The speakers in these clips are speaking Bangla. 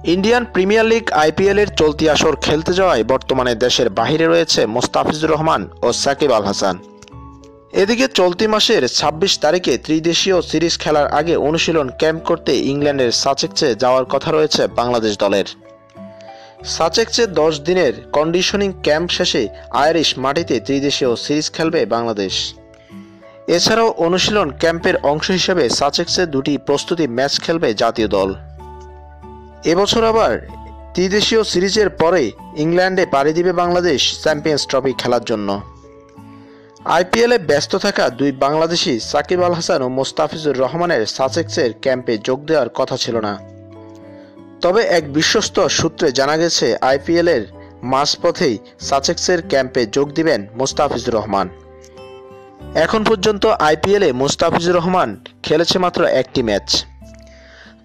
ইন্ডিয়ান প্রিমিয়ার লিগ আইপিএল এর চলতি আসর খেলতে যাওয়ায় বর্তমানে দেশের বাইরে রয়েছে মোস্তাফিজুর রহমান ও সাকিব আল হাসান। এদিকে চলতি মাসের ২৬ তারিখে ত্রিদেশীয় সিরিজ খেলার আগে অনুশীলন ক্যাম্প করতে ইংল্যান্ডের সাসেক্সে যাওয়ার কথা রয়েছে বাংলাদেশ দলের। সাসেক্সে ১০ দিনের কন্ডিশনিং ক্যাম্প শেষে আইরিশ মাটিতে ত্রিদেশীয় সিরিজ খেলবে বাংলাদেশ। এছাড়াও অনুশীলন ক্যাম্পের অংশ হিসেবে সাসেক্সে দুটি প্রস্তুতি ম্যাচ খেলবে জাতীয় দল। এবছর আবার ত্রিদেশীয় সিরিজের পরে ইংল্যান্ডে পাড়ি দিবে বাংলাদেশ চ্যাম্পিয়ন্স ট্রফি খেলার জন্য। আইপিএলে ব্যস্ত থাকা দুই বাংলাদেশি সাকিব আল হাসান ও মোস্তাফিজুর রহমানের সাসেক্সের ক্যাম্পে যোগ দেওয়ার কথা ছিল না। তবে এক বিশ্বস্ত সূত্রে জানা গেছে আইপিএলের মাঝপথেই সাসেক্সের ক্যাম্পে যোগ দিবেন মোস্তাফিজুর রহমান। এখন পর্যন্ত আইপিএলে মোস্তাফিজুর রহমান খেলেছে মাত্র একটি ম্যাচ,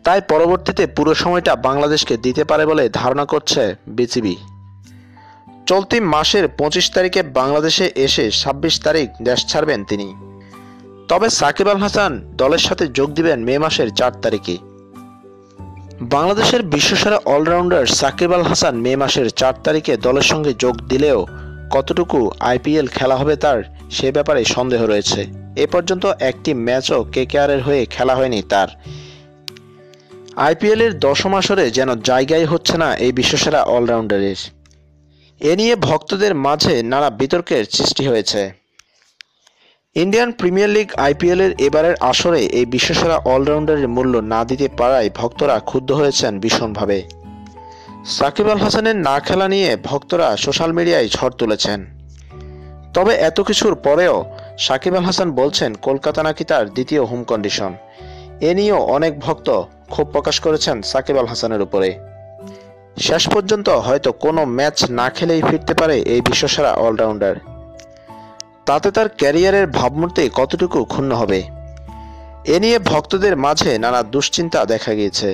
তাই পরবর্তীতে পুরো সময়টা বাংলাদেশকে দিতে পারে বলে ধারণা করছে বিসিবি। চলতি মাসের ২৫ তারিখে বাংলাদেশে এসে ২৬ তারিখ দেশ ছাড়বেন তিনি। তবে সাকিব আল হাসান দলের সাথে যোগ দিবেন মে মাসের ৪ তারিখে। বাংলাদেশের বিশ্বসেরা অলরাউন্ডার সাকিব আল হাসান মে মাসের ৪ তারিখে দলের সঙ্গে যোগ দিলেও কতটুকু আইপিএল খেলা হবে তার সে ব্যাপারে সন্দেহ রয়েছে। এ পর্যন্ত একটি ম্যাচও কেকেআরের হয়ে খেলা হয়নি তার। আইপিএলের ১০ম আসরে যেন জায়গাই হচ্ছে না এই বিশ্বসেরা অলরাউন্ডারের। এ নিয়ে ভক্তদের মাঝে নানা বিতর্কের সৃষ্টি হয়েছে। ইন্ডিয়ান প্রিমিয়ার লিগ আইপিএলের এবারের আসরে এই বিশ্বসেরা অলরাউন্ডারের মূল্য না দিতে পারায় ভক্তরা ক্ষুব্ধ হয়েছেন ভীষণভাবে। সাকিব আল হাসানের না খেলা নিয়ে ভক্তরা সোশ্যাল মিডিয়ায় ঝড় তুলেছেন। তবে এত কিছুর পরেও সাকিব আল হাসান বলছেন কলকাতা নাকি তার দ্বিতীয় হোম কন্ডিশন। এ নিয়েও অনেক ভক্ত ক্ষোভ প্রকাশ করেছেন সাকিব আল হাসানের উপরে। শেষ পর্যন্ত হয়তো কোনো ম্যাচ না খেলেই ফিরতে পারে এই বিশ্বসেরা অলরাউন্ডার। তাতে তার ক্যারিয়ারের ভাবমূর্তি কতটুকু ক্ষুণ্ণ হবে, এ নিয়ে ভক্তদের মাঝে নানা দুশ্চিন্তা দেখা গিয়েছে।